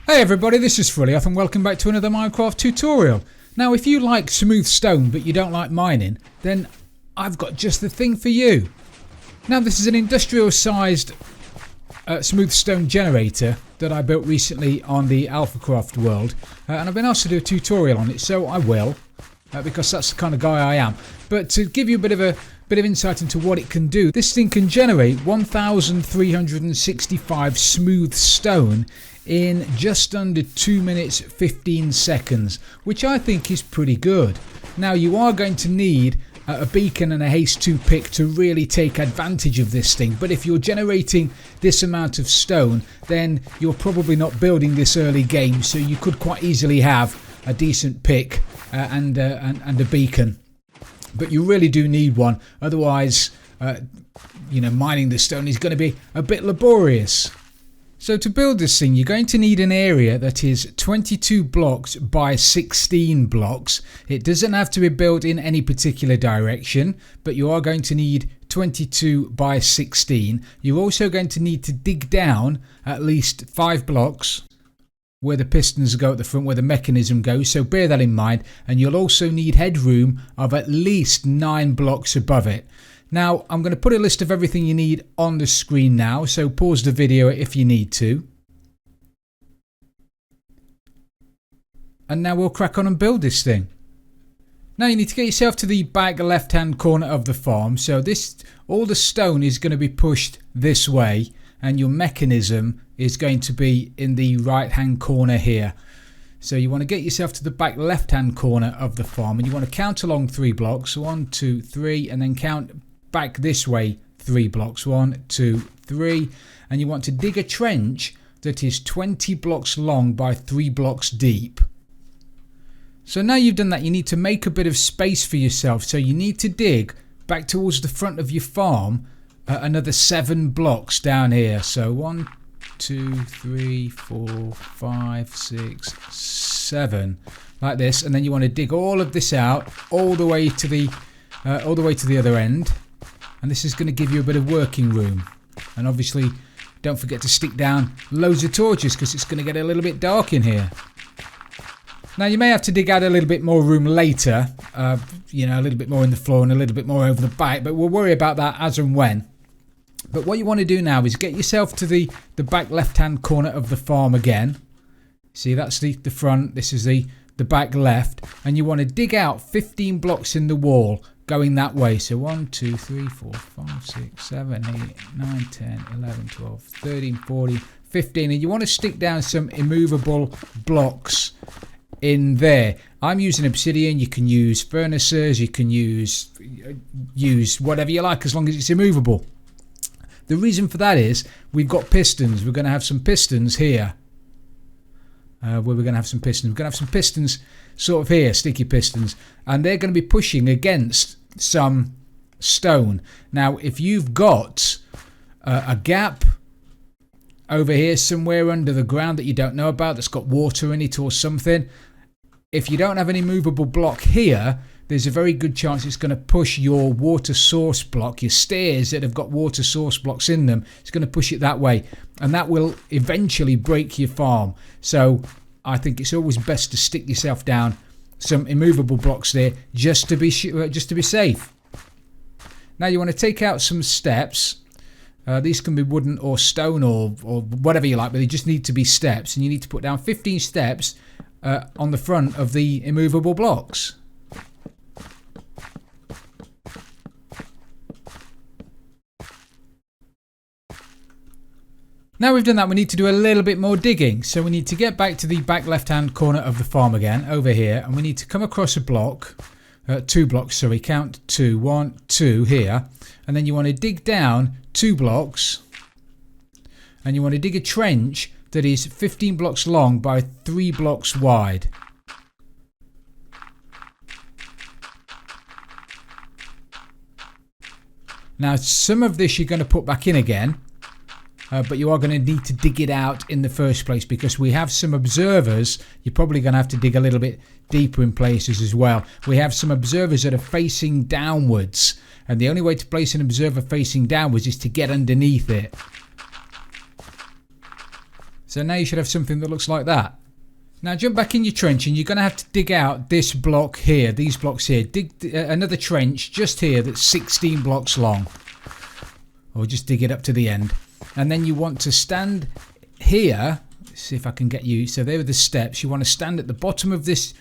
Hey everybody, this is Frillioth and welcome back to another Minecraft tutorial. Now if you like smooth stone but you don't like mining, then I've got just the thing for you. Now this is an industrial sized smooth stone generator that I built recently on the AlphaCraft world, and I've been asked to do a tutorial on it, so I will, because that's the kind of guy I am. But to give you a bit of insight into what it can do, this thing can generate 1,365 smooth stone in just under 2 minutes 15 seconds, which I think is pretty good. Now you are going to need a beacon and a Haste 2 pick to really take advantage of this thing, but if you're generating this amount of stone, then you're probably not building this early game, so you could quite easily have a decent pick and a beacon. But you really do need one, otherwise mining the stone is going to be a bit laborious. So to build this thing, you're going to need an area that is 22 blocks by 16 blocks. It doesn't have to be built in any particular direction, but you are going to need 22 by 16. You're also going to need to dig down at least 5 blocks where the pistons go at the front, where the mechanism goes, so bear that in mind. And you'll also need headroom of at least 9 blocks above it. Now, I'm going to put a list of everything you need on the screen now, so pause the video if you need to. And now we'll crack on and build this thing. Now you need to get yourself to the back left-hand corner of the farm, so all the stone is going to be pushed this way, and your mechanism is going to be in the right-hand corner here. So you want to get yourself to the back left-hand corner of the farm, and you want to count along 3 blocks, 1, 2, 3, and then count back this way 3 blocks, 1, 2, 3, and you want to dig a trench that is 20 blocks long by 3 blocks deep. So now you've done that, you need to make a bit of space for yourself, so you need to dig back towards the front of your farm another 7 blocks down here. So 1, 2, 3, 4, 5, 6, 7, like this, and then you want to dig all of this out all the way to the other end. And this is going to give you a bit of working room. And obviously, don't forget to stick down loads of torches because it's going to get a little bit dark in here. Now, you may have to dig out a little bit more room later. A little bit more in the floor and a little bit more over the back. But we'll worry about that as and when. But what you want to do now is get yourself to the back left-hand corner of the farm again. See, that's the front. This is the back left. And you want to dig out 15 blocks in the wall, going that way. So 1, 2, 3, 4, 5, 6, 7, 8, 9, 10, 11, 12, 13, 14, 15. And you want to stick down some immovable blocks in there. I'm using obsidian. You can use furnaces. You can use whatever you like as long as it's immovable. The reason for that is we've got pistons. We're going to have some pistons here. We're going to have some pistons sort of here, sticky pistons, and they're going to be pushing against some stone. Now, if you've got a gap over here somewhere under the ground that you don't know about, that's got water in it or something, if you don't have any movable block here, there's a very good chance it's going to push your water source block, your stairs that have got water source blocks in them. It's going to push it that way, and that will eventually break your farm. So I think it's always best to stick yourself down some immovable blocks there just to be safe. Now you want to take out some steps. These can be wooden or stone or whatever you like, but they just need to be steps, and you need to put down 15 steps on the front of the immovable blocks. Now we've done that, we need to do a little bit more digging. So we need to get back to the back left-hand corner of the farm again, over here, and we need to come across a block, 2 blocks, sorry, count 2, 1, 2 here, and then you want to dig down 2 blocks, and you want to dig a trench that is 15 blocks long by 3 blocks wide. Now some of this you're going to put back in again. But you are going to need to dig it out in the first place because we have some observers. You're probably going to have to dig a little bit deeper in places as well. We have some observers that are facing downwards, and the only way to place an observer facing downwards is to get underneath it. So now you should have something that looks like that. Now jump back in your trench and you're going to have to dig out this block here, these blocks here. Dig another trench just here that's 16 blocks long. Or just dig it up to the end. And then you want to stand here. Let's see if I can get you. So there are the steps. You want to stand at the bottom of this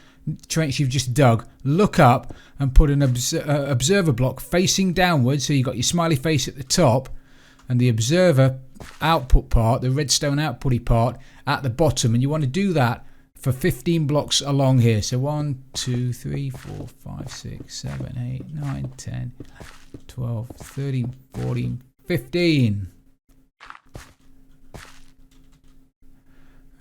trench you've just dug. Look up and put an observer block facing downwards. So you've got your smiley face at the top. And the observer output part, the redstone outputty part, at the bottom. And you want to do that for 15 blocks along here. So 1, 2, 3, 4, 5, 6, 7, 8, 9, 10, 12, 13, 14, 15.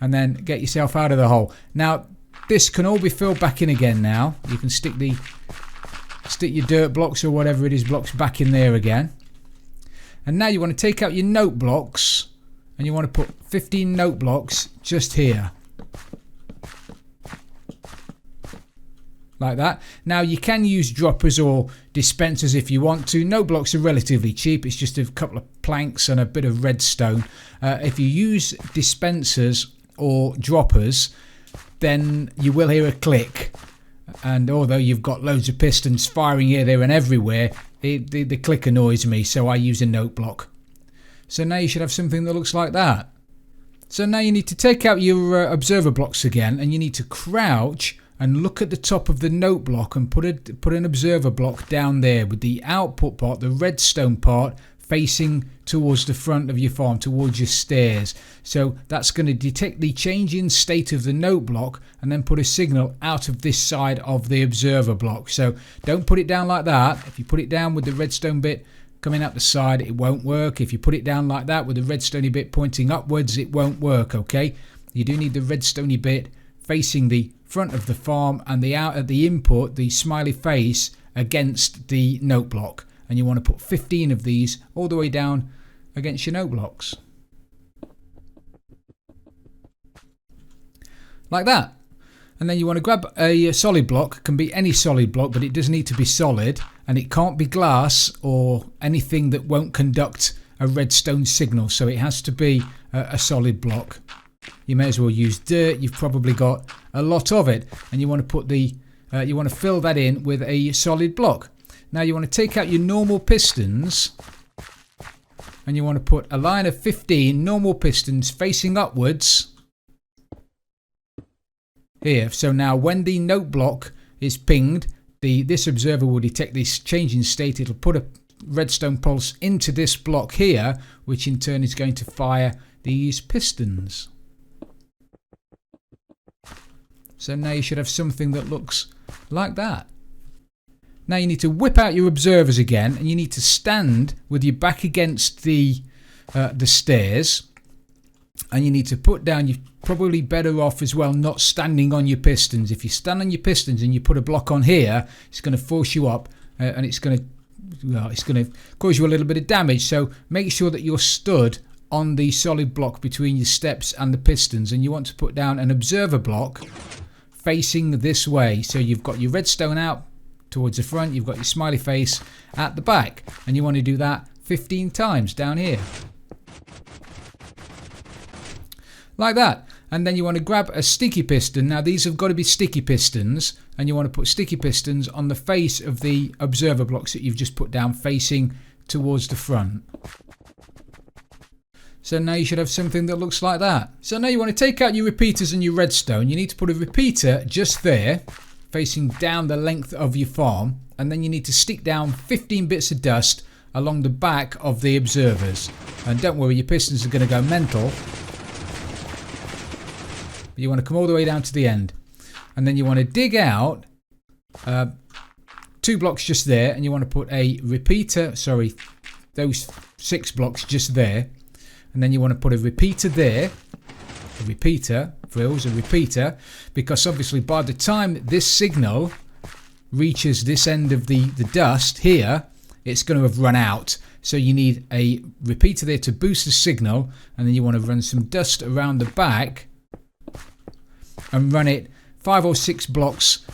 And then get yourself out of the hole. Now, this can all be filled back in again now. You can stick your dirt blocks or whatever it is blocks back in there again. And now you want to take out your note blocks and you want to put 15 note blocks just here. Like that. Now you can use droppers or dispensers if you want to. Note blocks are relatively cheap. It's just a couple of planks and a bit of redstone. If you use dispensers or droppers, then you will hear a click. And although you've got loads of pistons firing here, there and everywhere, the click annoys me, so I use a note block. So now you should have something that looks like that. So now you need to take out your observer blocks again, and you need to crouch and look at the top of the note block and put an observer block down there with the output part, the redstone part, facing towards the front of your farm, towards your stairs. So that's going to detect the change in state of the note block and then put a signal out of this side of the observer block. So don't put it down like that. If you put it down with the redstone bit coming out the side, it won't work. If you put it down like that with the redstone bit pointing upwards, it won't work, okay? You do need the redstone bit facing the front of the farm and the input, the smiley face, against the note block. And you want to put 15 of these all the way down against your note blocks. Like that. And then you want to grab a solid block. It can be any solid block, but it does need to be solid. And it can't be glass or anything that won't conduct a redstone signal. So it has to be a solid block. You may as well use dirt. You've probably got a lot of it. And you want to put you want to fill that in with a solid block. Now you want to take out your normal pistons and you want to put a line of 15 normal pistons facing upwards here. So now when the note block is pinged, this observer will detect this change in state. It'll put a redstone pulse into this block here, which in turn is going to fire these pistons. So now you should have something that looks like that. Now you need to whip out your observers again, and you need to stand with your back against the stairs, and you need to put down. You're probably better off as well not standing on your pistons. If you stand on your pistons and you put a block on here, it's going to force you up, and it's going to cause you a little bit of damage. So make sure that you're stood on the solid block between your steps and the pistons, and you want to put down an observer block facing this way. So you've got your redstone out towards the front, you've got your smiley face at the back, and you want to do that 15 times down here. Like that. And then you want to grab a sticky piston. Now these have got to be sticky pistons, and you want to put sticky pistons on the face of the observer blocks that you've just put down facing towards the front. So now you should have something that looks like that. So now you want to take out your repeaters and your redstone. You need to put a repeater just there, facing down the length of your farm, and then you need to stick down 15 bits of dust along the back of the observers. And don't worry, your pistons are going to go mental. You want to come all the way down to the end, and then you want to dig out 2 blocks just there, and you want to put a repeater, sorry, those 6 blocks just there, and then you want to put a repeater there, a repeater, frills, a repeater, because obviously by the time this signal reaches this end of the dust here, it's going to have run out. So you need a repeater there to boost the signal, and then you want to run some dust around the back and run it 5 or 6 blocks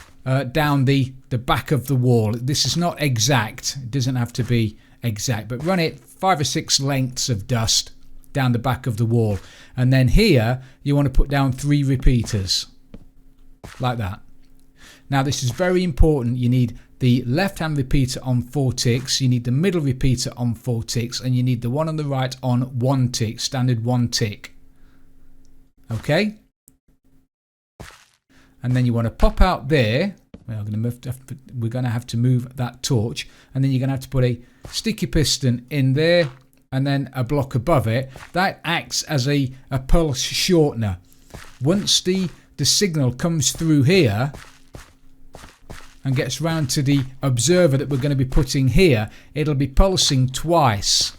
down the back of the wall. This is not exact, it doesn't have to be exact, but run it 5 or 6 lengths of dust down the back of the wall. And then here you want to put down 3 repeaters like that. Now this is very important. You need the left hand repeater on 4 ticks, you need the middle repeater on 4 ticks, and you need the one on the right on 1 tick, standard 1 tick. Okay? And then you want to pop out there. We're going to have to move that torch, and then you're going to have to put a sticky piston in there and then a block above it. That acts as a pulse shortener. Once the signal comes through here and gets round to the observer that we're going to be putting here, it'll be pulsing twice,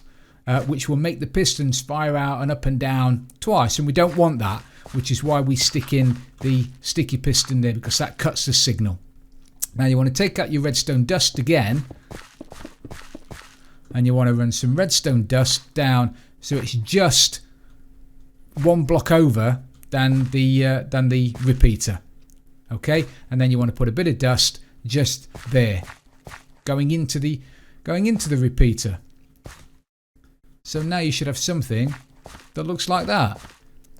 which will make the pistons fire out and up and down twice, and we don't want that, which is why we stick in the sticky piston there, because that cuts the signal. Now you want to take out your redstone dust again, and you want to run some redstone dust down so it's just 1 block over than the repeater. Okay, and then you want to put a bit of dust just there, going into the repeater. So now you should have something that looks like that.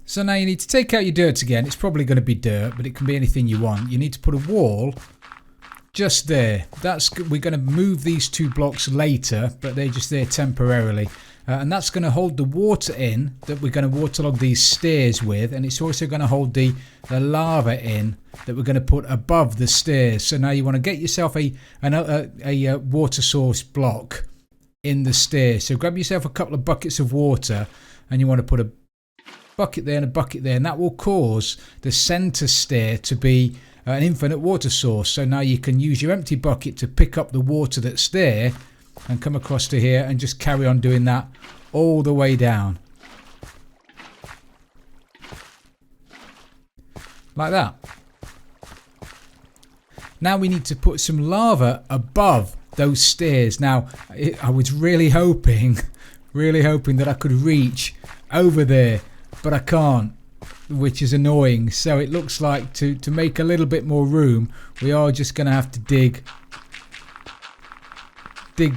So now you need to take out your dirt again. It's probably going to be dirt, but it can be anything you want. You need to put a wall just there. We're going to move these 2 blocks later, but they're just there temporarily. And that's going to hold the water in that we're going to waterlog these stairs with, and it's also going to hold the lava in that we're going to put above the stairs. So now you want to get yourself a water source block in the stairs. So grab yourself a couple of buckets of water, and you want to put a bucket there and a bucket there, and that will cause the center stair to be an infinite water source. So now you can use your empty bucket to pick up the water that's there and come across to here and just carry on doing that all the way down. Like that. Now we need to put some lava above those stairs. Now I was really hoping that I could reach over there, but I can't, which is annoying. So it looks like to make a little bit more room, we are just going to have to dig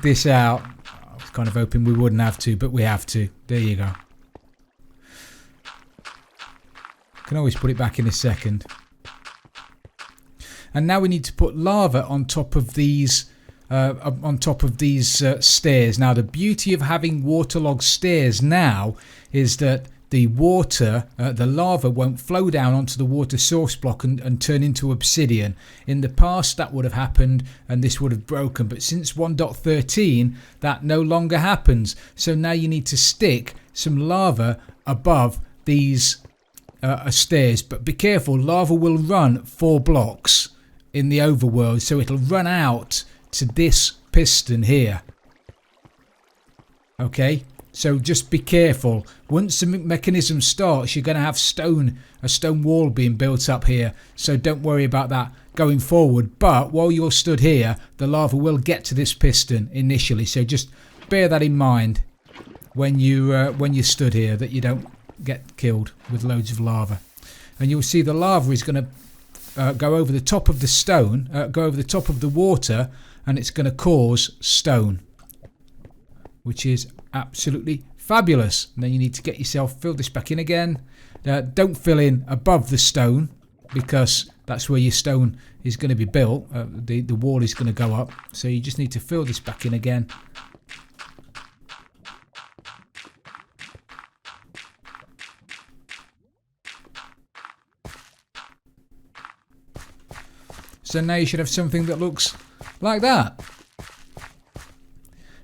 this out. I was kind of hoping we wouldn't have to, but we have to. There you go. Can always put it back in a second. And now we need to put lava on top of these stairs. Now the beauty of having waterlogged stairs now is that the water, the lava won't flow down onto the water source block and turn into obsidian. In the past that would have happened and this would have broken, but since 1.13 that no longer happens. So now you need to stick some lava above these stairs, but be careful, lava will run 4 blocks in the overworld, so it'll run out to this piston here. Okay, so just be careful. Once the mechanism starts, you're going to have a stone wall being built up here, so don't worry about that going forward. But while you're stood here, the lava will get to this piston initially, so just bear that in mind when you stood here, that you don't get killed with loads of lava. And you'll see the lava is going to go over the top of the stone, go over the top of the water, and it's going to cause stone, which is absolutely fabulous. And then you need to get yourself, fill this back in again. Don't fill in above the stone, because that's where your stone is going to be built. The wall is going to go up, so you just need to fill this back in again. So now you should have something that looks like that.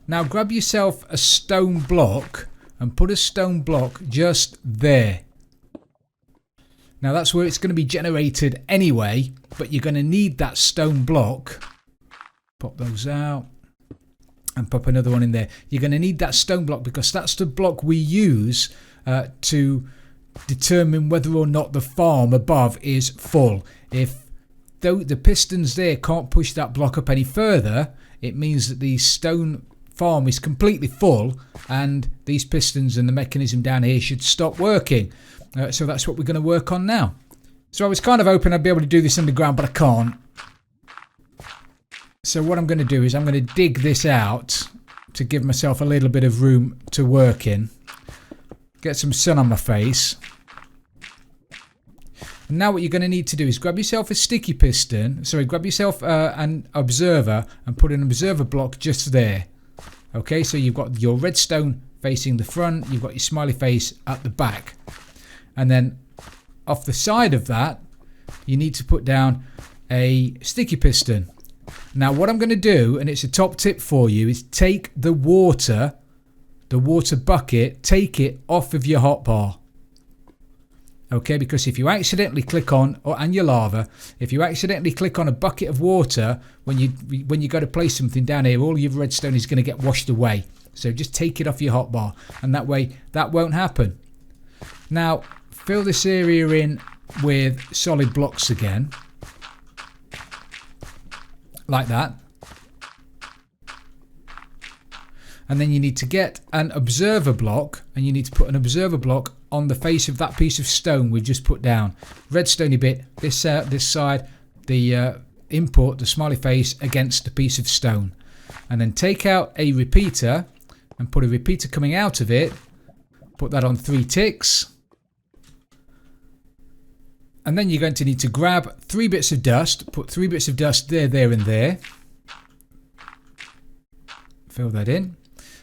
Now grab yourself a stone block and put a stone block just there. Now that's where it's going to be generated anyway, but you're going to need that stone block. Pop those out and pop another one in there. You're going to need that stone block because that's the block we use to determine whether or not the farm above is full. If the pistons there can't push that block up any further, it means that the stone farm is completely full and these pistons and the mechanism down here should stop working. So that's what we're going to work on now. So I was kind of hoping I'd be able to do this underground, but I can't. So what I'm going to do is I'm going to dig this out to give myself a little bit of room to work in. Get some sun on my face. And now what you're going to need to do is grab yourself a sticky piston. Sorry, grab yourself an observer and put an observer block just there. Okay, so you've got your redstone facing the front. You've got your smiley face at the back. And then off the side of that, you need to put down a sticky piston. Now what I'm going to do, and it's a top tip for you, is take the water bucket, take it off of your hotbar. Okay, because if you accidentally click on, and your lava, if you accidentally click on a bucket of water when you go to place something down here, all your redstone is going to get washed away. So just take it off your hotbar, and that way that won't happen. Now fill this area in with solid blocks again, like that. And then you need to get an observer block, and you need to put an observer block on the face of that piece of stone we've just put down. Redstone bit, this side, the input, the smiley face against the piece of stone. And then take out a repeater and put a repeater coming out of it. Put that on 3 ticks. And then you're going to need to grab 3 bits of dust, put 3 bits of dust there, there and there. Fill that in.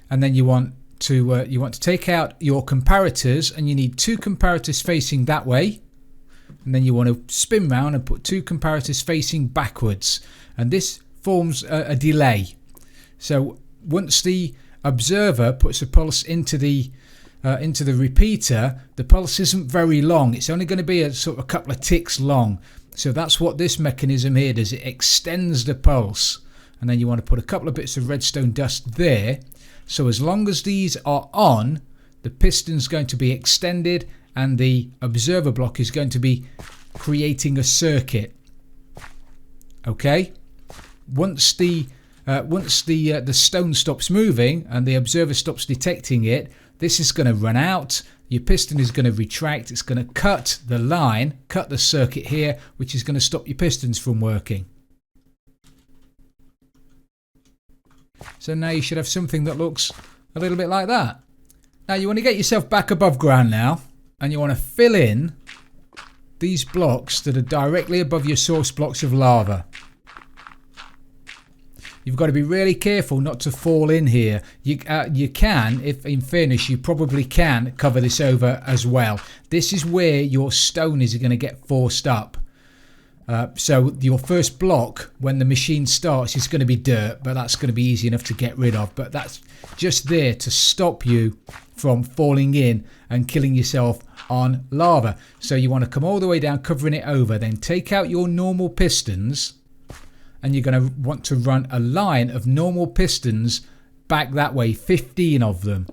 And then you want to take out your comparators, and you need 2 comparators facing that way. And then you want to spin round and put 2 comparators facing backwards. And this forms a delay. So once the observer puts a pulse into the repeater, the pulse isn't very long. It's only going to be a sort of a couple of ticks long. So that's what this mechanism here does. It extends the pulse. And then you want to put a couple of bits of redstone dust there. So as long as these are on, the piston's going to be extended and the observer block is going to be creating a circuit. Okay? Once the stone stops moving and the observer stops detecting it, this is going to run out. Your piston is going to retract. It's going to cut the line, cut the circuit here, which is going to stop your pistons from working. So now you should have something that looks a little bit like that. Now you want to get yourself back above ground now, and you want to fill in these blocks that are directly above your source blocks of lava. You've got to be really careful not to fall in here. You can, if in fairness, you probably can cover this over as well. This is where your stone is going to get forced up. So your first block, when the machine starts, is going to be dirt, but that's going to be easy enough to get rid of. But that's just there to stop you from falling in and killing yourself on lava. So you want to come all the way down, covering it over, then take out your normal pistons, and you're going to want to run a line of normal pistons back that way, 15 of them.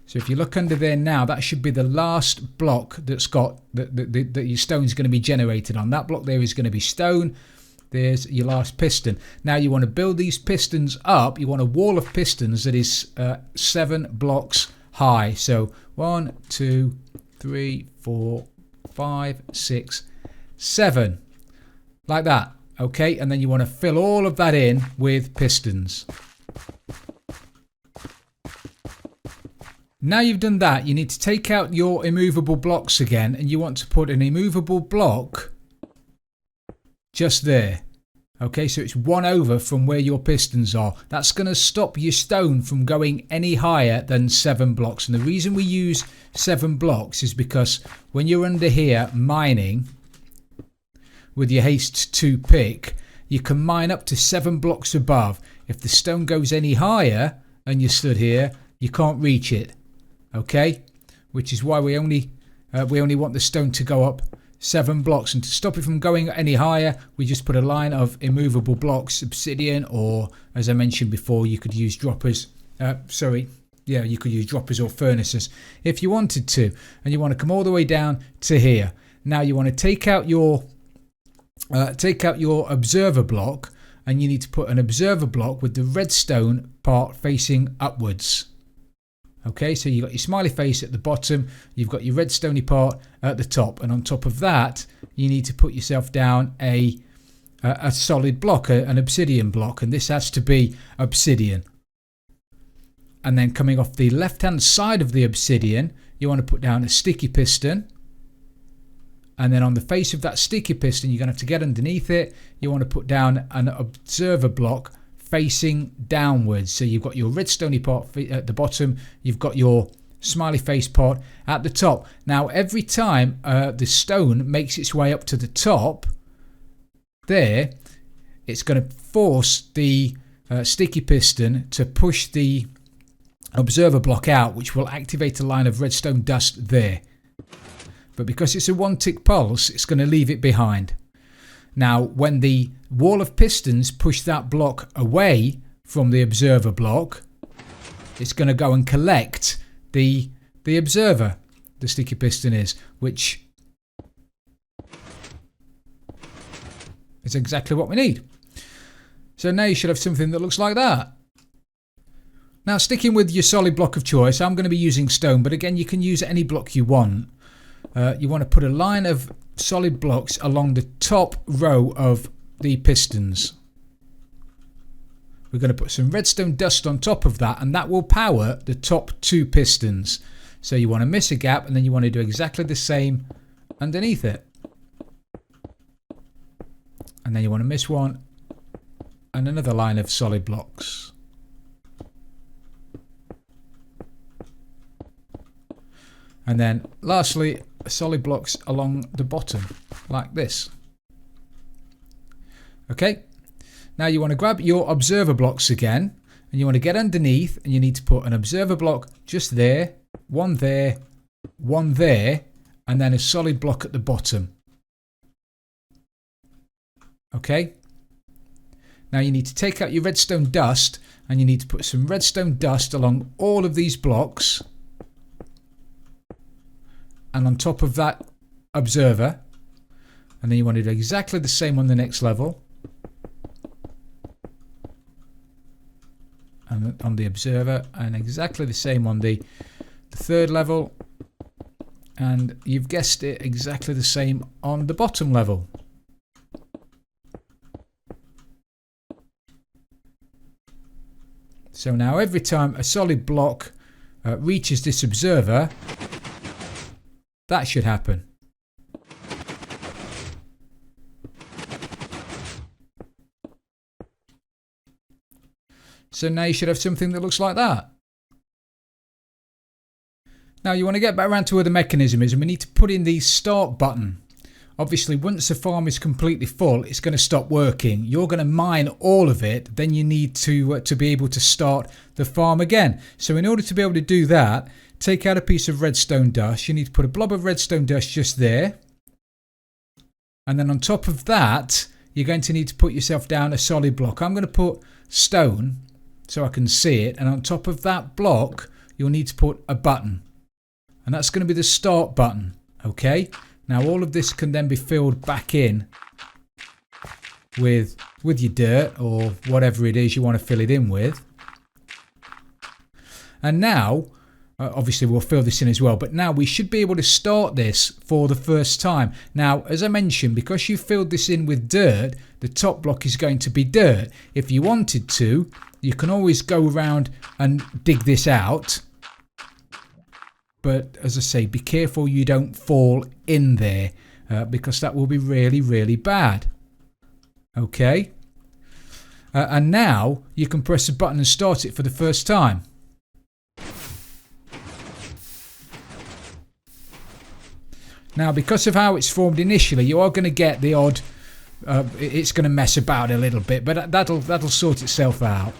So if you look under there now, that should be the last block that's got that your stone's going to be generated on. That block there is going to be stone. There's your last piston. Now you want to build these pistons up. You want a wall of pistons that is 7 blocks high. So 1, 2, 3, 4, 5, 6, 7. Like that. Okay, and then you want to fill all of that in with pistons. Now you've done that, you need to take out your immovable blocks again, and you want to put an immovable block just there. Okay, so it's 1 over from where your pistons are. That's going to stop your stone from going any higher than 7 blocks. And the reason we use 7 blocks is because when you're under here mining with your Haste 2 pick, you can mine up to 7 blocks above. If the stone goes any higher and you stood here, you can't reach it. Okay, which is why we only want the stone to go up 7 blocks, and to stop it from going any higher, we just put a line of immovable blocks, obsidian, or as I mentioned before, you could use droppers. You could use droppers or furnaces if you wanted to, and you want to come all the way down to here. Now you want to take out your observer block, and you need to put an observer block with the redstone part facing upwards. Okay, so you've got your smiley face at the bottom, you've got your redstone part at the top, and on top of that, you need to put yourself down a a solid block, an obsidian block, and this has to be obsidian. And then coming off the left hand side of the obsidian, you want to put down a sticky piston. And then on the face of that sticky piston, you're going to have to get underneath it. You want to put down an observer block facing downwards. So you've got your redstone part at the bottom, you've got your smiley face part at the top. Now every time the stone makes its way up to the top there, it's going to force the sticky piston to push the observer block out, which will activate a line of redstone dust there. But because it's a one tick pulse, it's going to leave it behind. Now when the wall of pistons push that block away from the observer block, it's going to go and collect the observer, the sticky piston is, which is exactly what we need. So now you should have something that looks like that. Now sticking with your solid block of choice, I'm going to be using stone, but again you can use any block you want. You want to put a line of solid blocks along the top row of the pistons. We're going to put some redstone dust on top of that, and that will power the top two pistons. So you want to miss a gap, and then you want to do exactly the same underneath it. And then you want to miss one and another line of solid blocks. And then lastly, solid blocks along the bottom like this. Okay, now you want to grab your observer blocks again, and you want to get underneath, and you need to put an observer block just there, one there, and then a solid block at the bottom. Okay, now you need to take out your redstone dust, and you need to put some redstone dust along all of these blocks and on top of that observer, and then you want to do exactly the same on the next level, and on the observer, and exactly the same on the third level, and you've guessed it, exactly the same on the bottom level. So now every time a solid block reaches this observer, that should happen. So now you should have something that looks like that. Now you want to get back around to where the mechanism is, and we need to put in the start button. Obviously once the farm is completely full, it's going to stop working. You're going to mine all of it, then you need to be able to start the farm again. So in order to be able to do that, take out a piece of redstone dust. You need to put a blob of redstone dust just there. And then on top of that, you're going to need to put yourself down a solid block. I'm going to put stone so I can see it. And on top of that block, you'll need to put a button. And that's going to be the start button. Okay. Now all of this can then be filled back in with your dirt or whatever it is you want to fill it in with. And now, obviously we'll fill this in as well, but now we should be able to start this for the first time. Now, as I mentioned, because you filled this in with dirt, the top block is going to be dirt. If you wanted to, you can always go around and dig this out. But as I say, be careful you don't fall in there because that will be really, really bad. Okay. And now you can press a button and start it for the first time. Now, because of how it's formed initially, you are going to get the odd. It's going to mess about a little bit, but that'll sort itself out.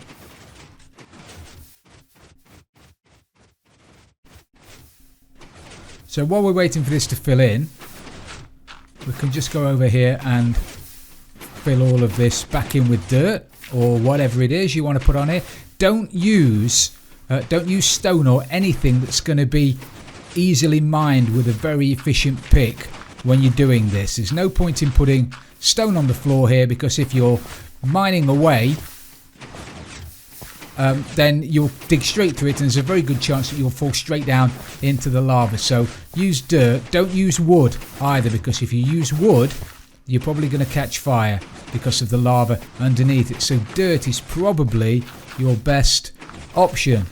So while we're waiting for this to fill in, we can just go over here and fill all of this back in with dirt or whatever it is you want to put on here. Don't use stone or anything that's going to be easily mined with a very efficient pick when you're doing this. There's no point in putting stone on the floor here, because if you're mining away, then you'll dig straight through it, and there's a very good chance that you'll fall straight down into the lava. So use dirt. Don't use wood either, because if you use wood, you're probably going to catch fire. because of the lava underneath it. So dirt is probably your best option.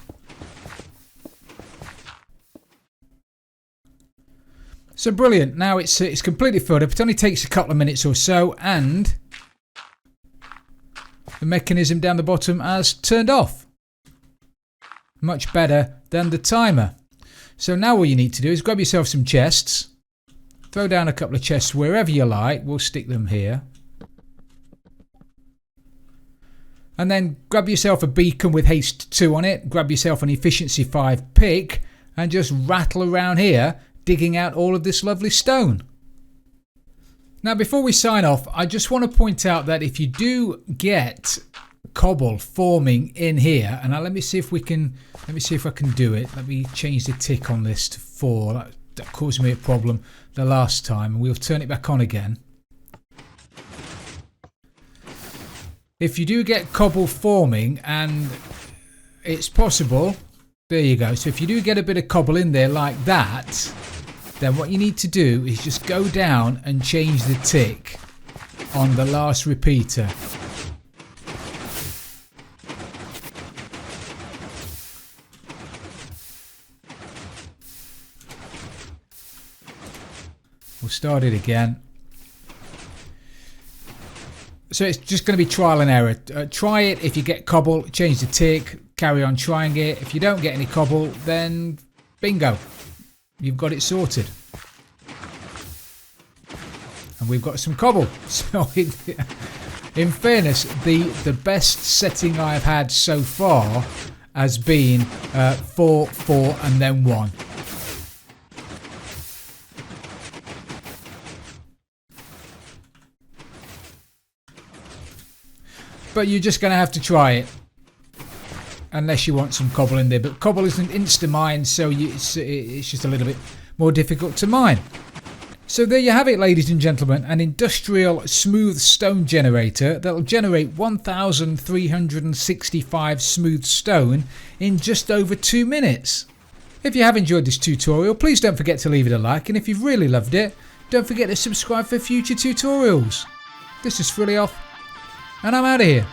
So brilliant, now it's completely filled up. It only takes a couple of minutes or so, and the mechanism down the bottom has turned off. Much better than the timer. So now all you need to do is grab yourself some chests. Throw down a couple of chests wherever you like. We'll stick them here. And then grab yourself a beacon with Haste 2 on it. Grab yourself an Efficiency 5 pick and just rattle around here, digging out all of this lovely stone. Now before we sign off, I just want to point out that if you do get cobble forming in here, and now let me see if I can do it. Let me change the tick on this to 4. That caused me a problem the last time. We'll turn it back on again. If you do get cobble forming, and it's possible, there you go. So if you do get a bit of cobble in there like that, then what you need to do is just go down and change the tick on the last repeater. We'll start it again. So it's just going to be trial and error. Try it. If you get cobble, change the tick, carry on trying it. If you don't get any cobble, then bingo, you've got it sorted. And we've got some cobble. So in fairness, the best setting I've had so far has been 4, 4 and then 1. But you're just going to have to try it, unless you want some cobble in there. But cobble isn't insta-mine, so it's just a little bit more difficult to mine. So there you have it, ladies and gentlemen, an industrial smooth stone generator that will generate 1,365 smooth stone in just over 2 minutes. If you have enjoyed this tutorial, please don't forget to leave it a like, and if you've really loved it, don't forget to subscribe for future tutorials. This is Frilly off, and I'm out of here.